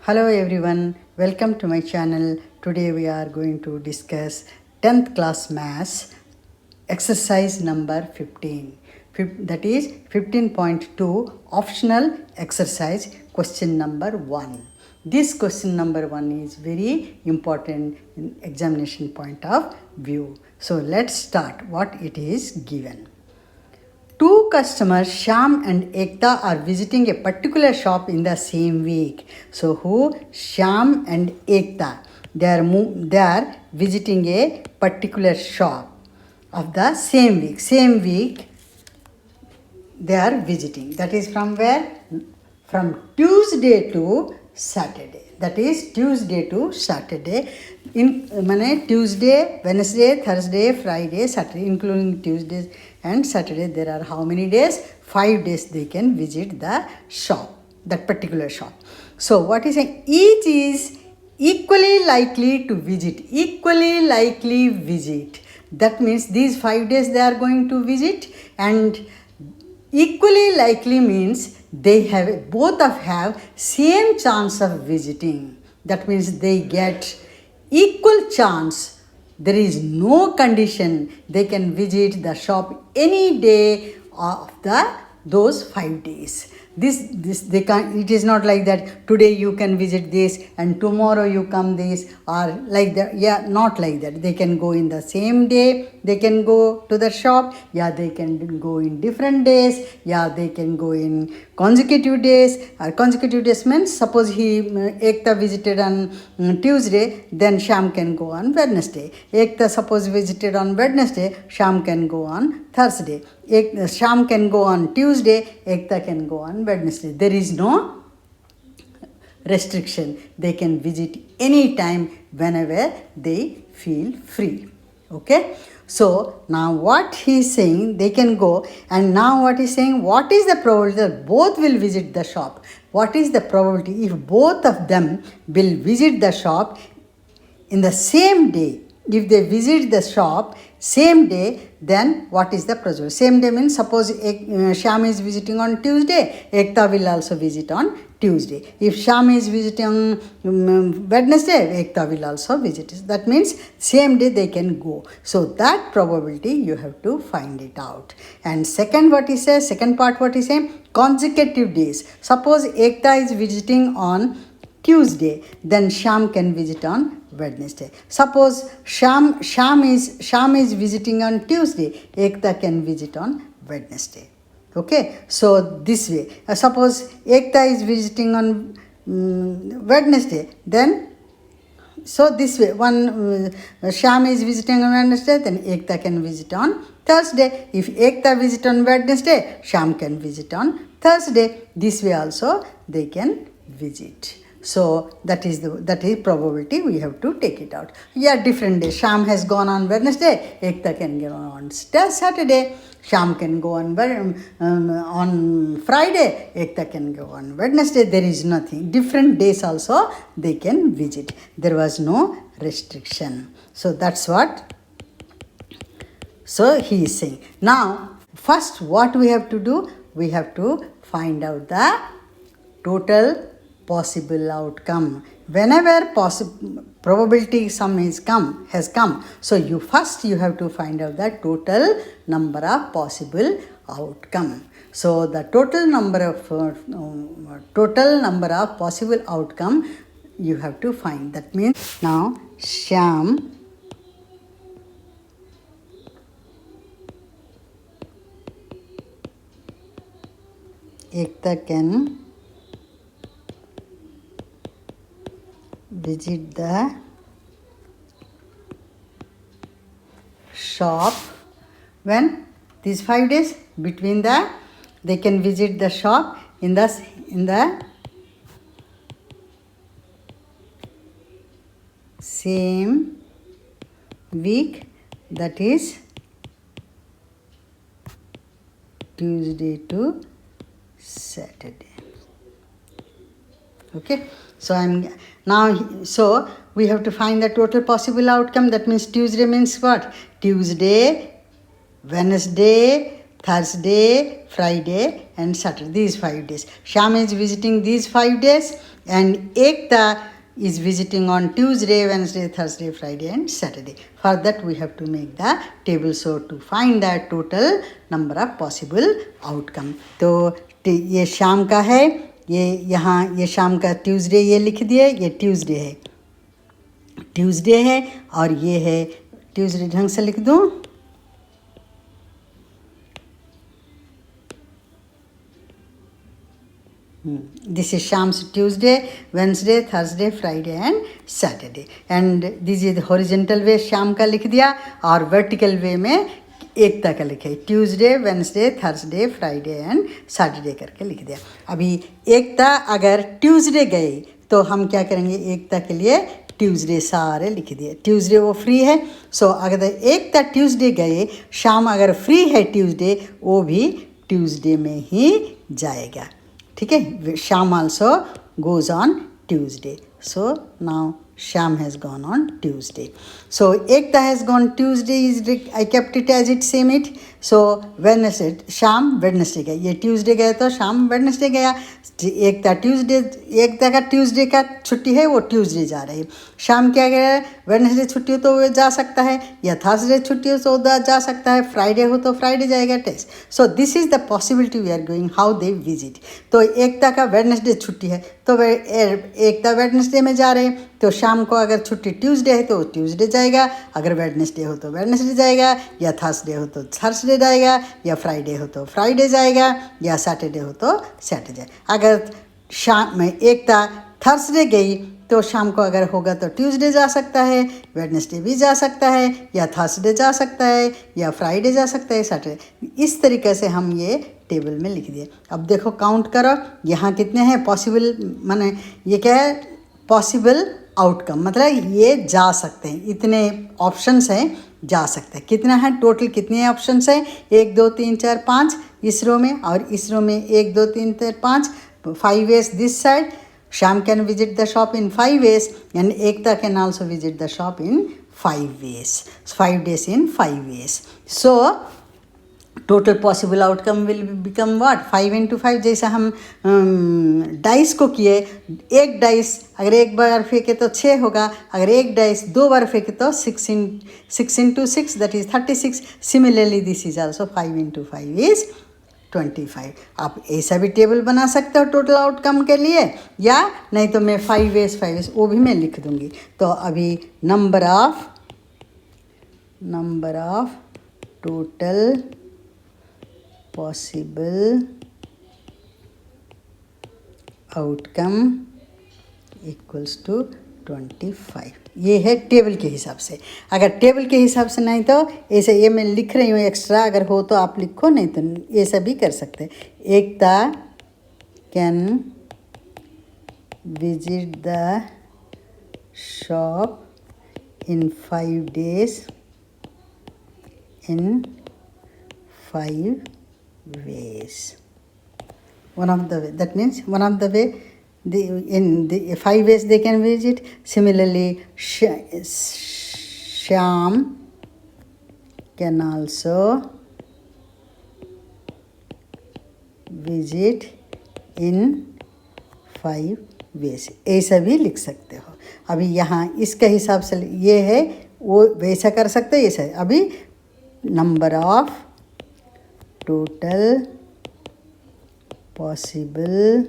Hello everyone, welcome to my channel. Today we are going to discuss 10th class maths exercise number 15. That is 15.2 optional exercise question number 1. This question number 1 is very important in examination point of view. So let's start what it is given. Two customers, Shyam and Ekta, are visiting a particular shop in the same week. So, who? Shyam and Ekta. They are visiting a particular shop of the same week. Same week they are visiting. That is from where? From Tuesday to Saturday. That is Tuesday to Saturday. Tuesday, Wednesday, Thursday, Friday, Saturday, including Tuesdays and Saturday. There are how many days? 5 days they can visit the shop, that particular shop. So what is saying? Each is equally likely to visit. Equally likely visit. That means these 5 days they are going to visit, and equally likely means they have both have same chance of visiting. That means they get equal chance. There is no condition. They can visit the shop any day of those 5 days. This they can. It is not like that today you can visit this and tomorrow you come this, or like that. Yeah, not like that. They can go in the same day. They can go to the shop. Yeah, they can go in different days. Yeah, they can go in consecutive days. Consecutive days means suppose Ekta visited on Tuesday, then Shyam can go on Wednesday. Ekta suppose visited on Wednesday, Shyam can go on Thursday. Shyam can go on Tuesday, Ekta can go on Wednesday. There is no restriction. They can visit anytime whenever they feel free. Okay. So now what he is saying, they can go, and now what he is saying, what is the probability that both will visit the shop? What is the probability if both of them will visit the shop in the same day? If they visit the shop same day, then what is the probability? Same day means suppose Shyam is visiting on Tuesday, Ekta will also visit on Tuesday. If Shyam is visiting on Wednesday, Ekta will also visit. That means same day they can go. So that probability you have to find it out. And second what he says, second part what he says, consecutive days. Suppose Ekta is visiting on Tuesday, then Shyam can visit on Wednesday. Suppose Shyam is visiting on Tuesday, Ekta can visit on Wednesday. Okay, so this way. Suppose Ekta is visiting on Wednesday, then so this way. Shyam is visiting on Wednesday, then Ekta can visit on Thursday. If Ekta visit on Wednesday, Shyam can visit on Thursday. This way also they can visit. So that is probability. We have to take it out. Yeah, different days. Shyam has gone on Wednesday, Ekta can go on Saturday. Shyam can go on Friday, Ekta can go on Wednesday. There is nothing. Different days also they can visit. There was no restriction. So that's what. So he is saying. Now, first what we have to do? We have to find out the total possible outcome. Whenever probability sum has come, so you have to find out the total number of possible outcome. So the total number of possible outcome you have to find. That means now Shyam Ekta can visit the shop when these 5 days between they can visit the shop in the same week, that is Tuesday to Saturday. Okay, so we have to find the total possible outcome. That means Tuesday means what? Tuesday, Wednesday, Thursday, Friday and Saturday. These 5 days. Shyam is visiting these 5 days. and Ekta is visiting on Tuesday, Wednesday, Thursday, Friday and Saturday. For that we have to make the table. So to find the total number of possible outcome. तो ये शाम का है, ये यहाँ ये शाम का ट्यूसडे ये लिख दिए, ये ट्यूसडे है और ये है ट्यूसडे, ढंग से लिख दूँ, this is Sham's Tuesday, Wednesday, Thursday, Friday and Saturday. And this is the horizontal way शाम का लिख दिया और vertical way में एकता का लिखे, Tuesday, Wednesday, Thursday, Friday and Saturday करके लिख दिया. अभी एकता अगर ट्यूसडे गई तो हम क्या करेंगे, एकता के लिए ट्यूसडे सारे लिख दिए. ट्यूसडे वो फ्री है, सो अगर एकता ट्यूसडे गए, शाम अगर फ्री है ट्यूसडे, वो भी ट्यूसडे में ही जाएगा. ठीक है, Sham also goes on Tuesday. So now Sham has gone on Tuesday. So Ekta has gone Tuesday, I kept it as it same it. So Wednesday, Sham Wednesday गया, ये Tuesday गया तो Sham Wednesday गया. एकता का Tuesday का छुट्टी है, वो ट्यूसडे जा रही है. शाम क्या गया, वेडनेसडे छुट्टी हो तो वो जा सकता है, या थर्सडे छुट्टी हो तो जा सकता है, फ्राइडे हो तो फ्राइडे जाएगा. Test. So this is the possibility we are going how they visit. तो एकता का वेडनेसडे छुट्टी है तो एकता वेडनेसडे में जा रहे हैं, तो शाम को अगर छुट्टी ट्यूसडे है तो ट्यूसडे जाएगा, अगर वेडनेसडे हो तो वेडनेसडे जाएगा, या थर्सडे हो तो थर्सडे जाएगा, या फ्राइडे हो तो फ्राइडे जाएगा, या सैटरडे हो तो सैटरडे. अगर शाम में एकता थर्सडे गई तो शाम को अगर होगा तो ट्यूसडे जा सकता है, वेडनेसडे भी जा सकता है, या थर्सडे जा सकता है, या फ्राइडे जा सकता है, सैटरडे. इस तरीके से हम ये टेबल में लिख दिए. अब देखो काउंट करो, यहाँ कितने हैं पॉसिबल, माने ये क्या है, पॉसिबल आउटकम, मतलब ये जा सकते हैं, इतने ऑप्शंस हैं, जा सकते हैं. कितना है टोटल, कितने ऑप्शंस हैं, 1 2 3 4 5 इस रो में, और इस रो में 1 2 3 4 5, 5 ways this side. Sham can visit the shop in 5 ways, and Ekta can also visit the shop in 5 ways. 5 days in 5 ways. So total possible outcome will become what, 5 into 5. जैसा हम dice को किए, एक dice अगर एक बार फेंके तो 6 होगा, अगर एक डाइस 2 बार फेंके तो 6 into 6 that is 36. Similarly this is also 5 into 5 is 25. आप ऐसा भी टेबल बना सकते हो टोटल आउटकम के लिए, या नहीं तो मैं 5 ways वो भी मैं लिख दूंगी. तो अभी number of total possible outcome equals to 25. ये है टेबल के हिसाब से. अगर टेबल के हिसाब से नहीं तो ऐसे, ये मैं लिख रही हूँ एक्स्ट्रा, अगर हो तो आप लिखो, नहीं तो ऐसा भी कर सकते हैं. Ekta can visit the shop in 5 days in 5 ways. One of the way, that means one of the way, in the 5 ways they can visit. Similarly, Sham can also visit in 5 ways. ऐसा भी लिख सकते हो. अभी यहाँ इसके हिसाब से ये है, वो वैसा कर सकते हैं, ऐसा है. अभी number of total possible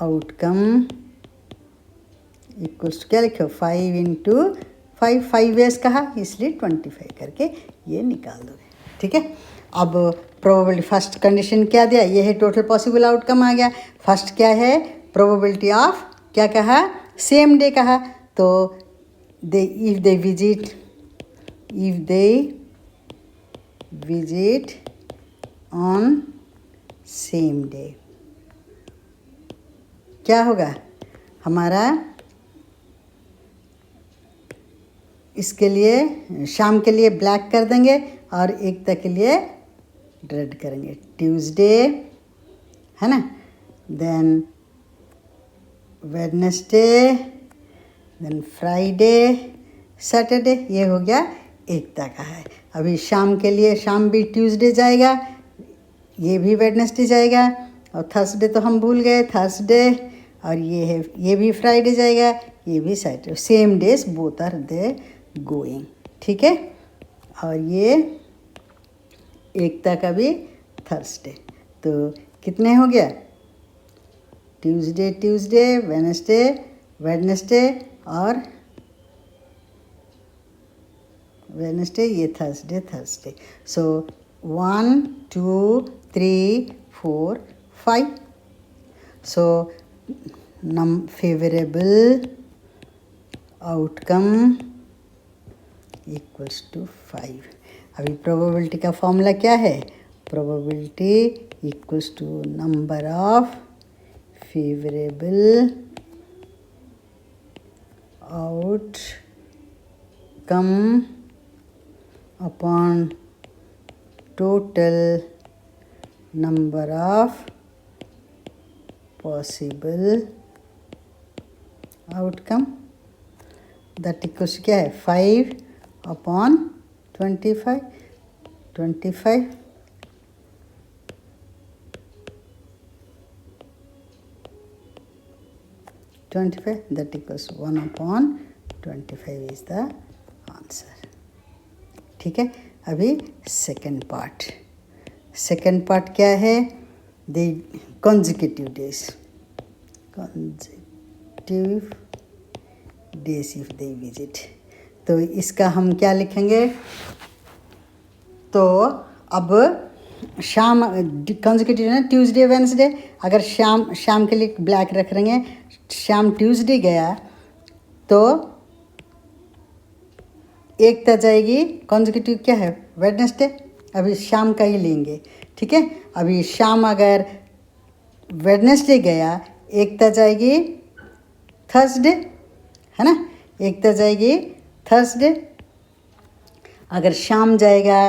outcome equals क्या लिखो, 5 into 5. 5 ways कहा इसलिए 25 करके ये निकाल दोगे. ठीक है. अब प्रोबेबिलिटी फर्स्ट कंडीशन क्या दिया, ये है टोटल पॉसिबल आउटकम आ गया. फर्स्ट क्या है, प्रोबेबिलिटी ऑफ क्या कहा, सेम डे कहा. तो they if they visit on same day, क्या होगा हमारा, इसके लिए शाम के लिए ब्लैक कर देंगे और एकता के लिए रेड करेंगे. ट्यूसडे है ना, then Wednesday, then Friday, Saturday. ये हो गया एकता का है. अभी शाम के लिए, शाम भी ट्यूसडे जाएगा, ये भी वेडनेसडे जाएगा, और थर्सडे तो हम भूल गए, थर्सडे, और ये है, ये भी फ्राइडे जाएगा, ये भी Saturday, same days both are they going, ठीक है। और ये एकता का भी थर्सडे, तो कितने हो गया, ट्यूसडे ट्यूसडे, वेडनेसडे वेडनेसडे, और वेडनेसडे, ये Thursday Thursday. So 1 2 3 4 5, so favourable outcome equals to 5। अभी प्रोबेबिलिटी का फॉर्मूला क्या है, probability equals to number of favourable outcome upon total number of possible outcome, that equals क्या है, 5 upon 25, 25 25, that equals 1 upon 25 is the answer, ठीक है। अभी second part क्या है, the consecutive days if they visit, तो इसका हम क्या लिखेंगे, तो अब शाम consecutive है, ट्यूसडे वेडनेसडे, अगर शाम के लिए ब्लैक रख रहे हैं, शाम ट्यूसडे गया तो एकता जाएगी, consecutive क्या है, वेडनेसडे, अभी शाम का ही लेंगे, ठीक है। अभी शाम अगर वेडनेसडे गया, एकता जाएगी थर्सडे, है ना, एकता जाएगी थर्सडे। अगर शाम जाएगा,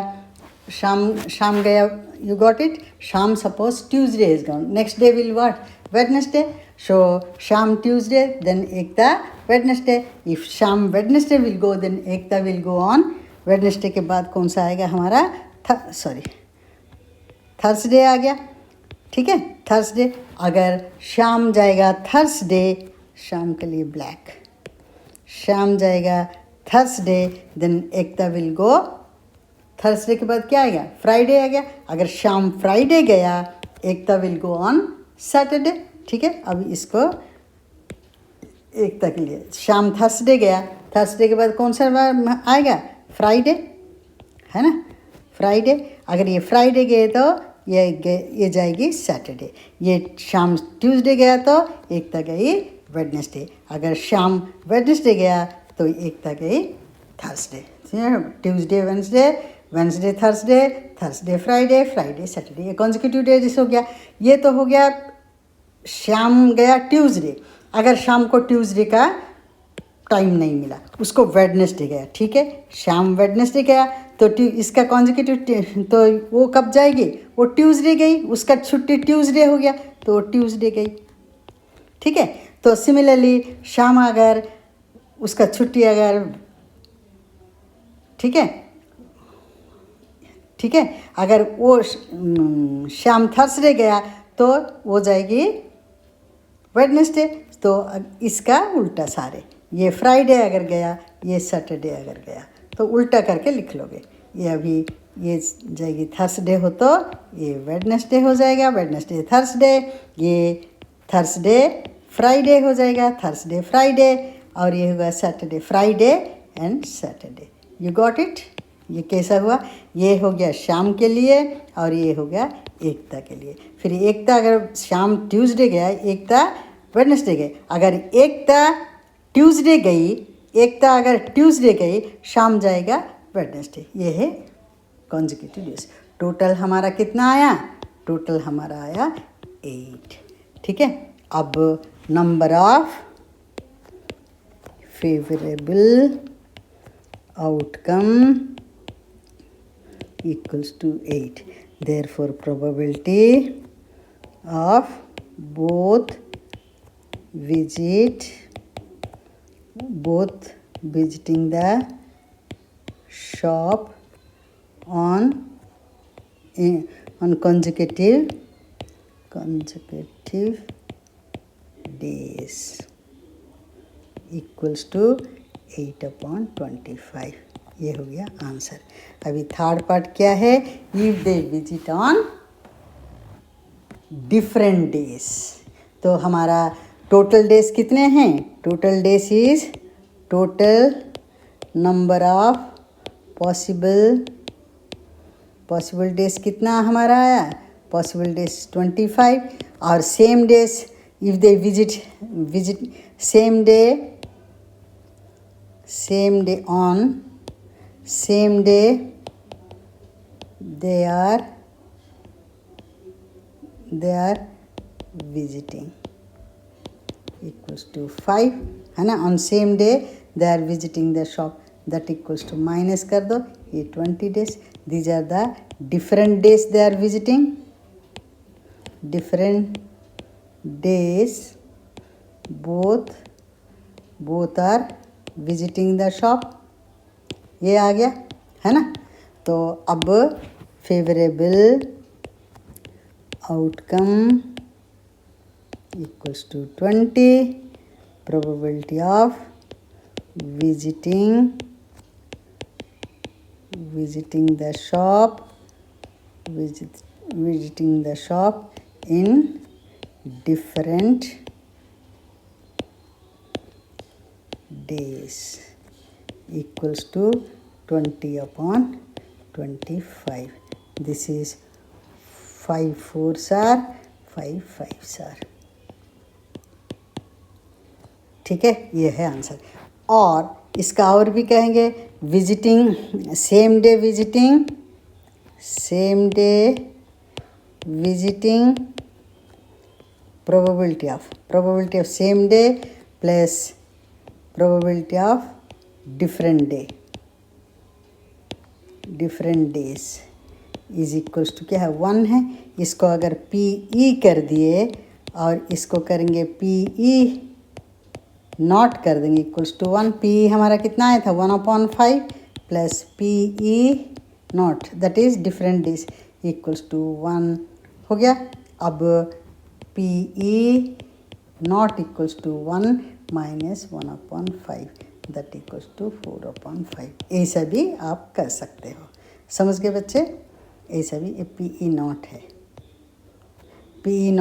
शाम गया, you got it, शाम suppose Tuesday is gone, next day will what, Wednesday, so शाम Tuesday, then Ekta Wednesday, if शाम Wednesday will go, then Ekta will go on Wednesday के बाद कौन सा आएगा हमारा, थर्सडे आ गया, ठीक है, थर्सडे। अगर शाम जाएगा थर्सडे, शाम के लिए ब्लैक, शाम जाएगा Thursday, then Ekta will go, Thursday के बाद क्या आएगा, फ्राइडे आ गया। अगर शाम फ्राइडे गया, एकता विल गो ऑन सैटरडे, ठीक है। अब इसको एकता के लिए शाम थर्सडे गया, थर्सडे के बाद कौन सा आएगा, फ्राइडे, है ना, फ्राइडे। अगर ये फ्राइडे गए तो ये जाएगी सैटरडे, ये शाम ट्यूसडे गया तो एकता गई वेडनेसडे, अगर शाम वेडनेसडे गया तो एकता गई Thursday, Tuesday Wednesday, Wednesday Thursday, Thursday Friday, Friday Saturday, ये कॉन्जिक्यूटिव डेज हो गया। ये तो हो गया शाम गया ट्यूसडे, अगर शाम को ट्यूसडे का टाइम नहीं मिला, उसको वेडनेसडे गया, ठीक है, शाम वेडनेसडे गया तो इसका कॉन्जिक्यूटिव तो वो कब जाएगी, वो ट्यूसडे गई, उसका छुट्टी ट्यूसडे हो गया तो वो ट्यूसडे गई, ठीक है। तो सिमिलरली शाम अगर उसका छुट्टी अगर, ठीक है, ठीक है, अगर वो शाम थर्सडे गया तो वो जाएगी वेडनेसडे, तो इसका उल्टा सारे, ये फ्राइडे अगर गया, ये सैटरडे अगर गया, तो उल्टा करके लिख लोगे। ये अभी ये जाएगी थर्सडे हो तो ये वेडनेसडे हो जाएगा, वेडनेसडे थर्सडे, ये थर्सडे फ्राइडे हो जाएगा, थर्सडे फ्राइडे, और ये होगा Saturday Friday and Saturday. You got it, ये कैसा हुआ, ये हो गया शाम के लिए और ये हो गया एकता के लिए। फिर एकता अगर शाम ट्यूसडे गया, एकता वेडनेसडे गए, अगर एकता ट्यूसडे गई, एकता अगर ट्यूसडे गई, शाम जाएगा वेडनेसडे, ये है कॉन्जिक्यूटिव डेज। टोटल हमारा कितना आया, टोटल हमारा आया 8, ठीक है। अब number of favourable outcome equals to 8, therefore probability of both visiting the shop on consecutive consecutive days equals to 8/25। ये हो गया आंसर। अभी थर्ड पार्ट क्या है? If they visit on different days. तो हमारा टोटल डेज कितने हैं? Total days is total number of possible days कितना हमारा आया? Possible days 25। और same days if they visit same day on same day they are visiting equals to 5 है ना। on same day they are visiting the shop, that equals to minus कर दो, ये 20 days। these are the different days they are visiting, different days both are visiting the shop। ये आ गया है ना। तो अब favourable outcome equals to 20, probability of visiting the shop in different days equals to 20/25। this is 5 4s are 5 5s are। ठीक है, ये है आंसर। और इसका और भी कहेंगे, visiting same day visiting probability of same day plus probability of different days is equals to क्या है? 1 है। इसको अगर PE कर दिए और इसको करेंगे PE नॉट कर देंगे इक्वल्स टू 1। PE हमारा कितना आया था? 1/5 plus PE not that is different days equals to 1 हो गया। अब PE not equals to 1 minus 1/5 that equals to 4/5। ऐसा भी आप कर सकते हो। समझ गए बच्चे? ऐसा भी PE नॉट है। PE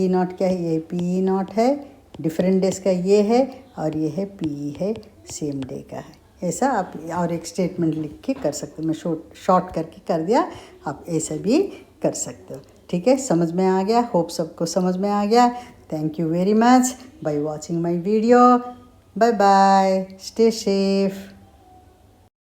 नॉट क्या है? ये PE नॉट है, डिफरेंट डेज का ये है, और ये है PE है, सेम डे का है। ऐसा आप और एक स्टेटमेंट लिख के कर सकते हो। मैं शॉर्ट करके कर दिया, आप ऐसा भी कर सकते हो। ठीक है, समझ में आ गया? होप सबको समझ में आ गया। Thank you very much bye watching my video. Bye bye, stay safe.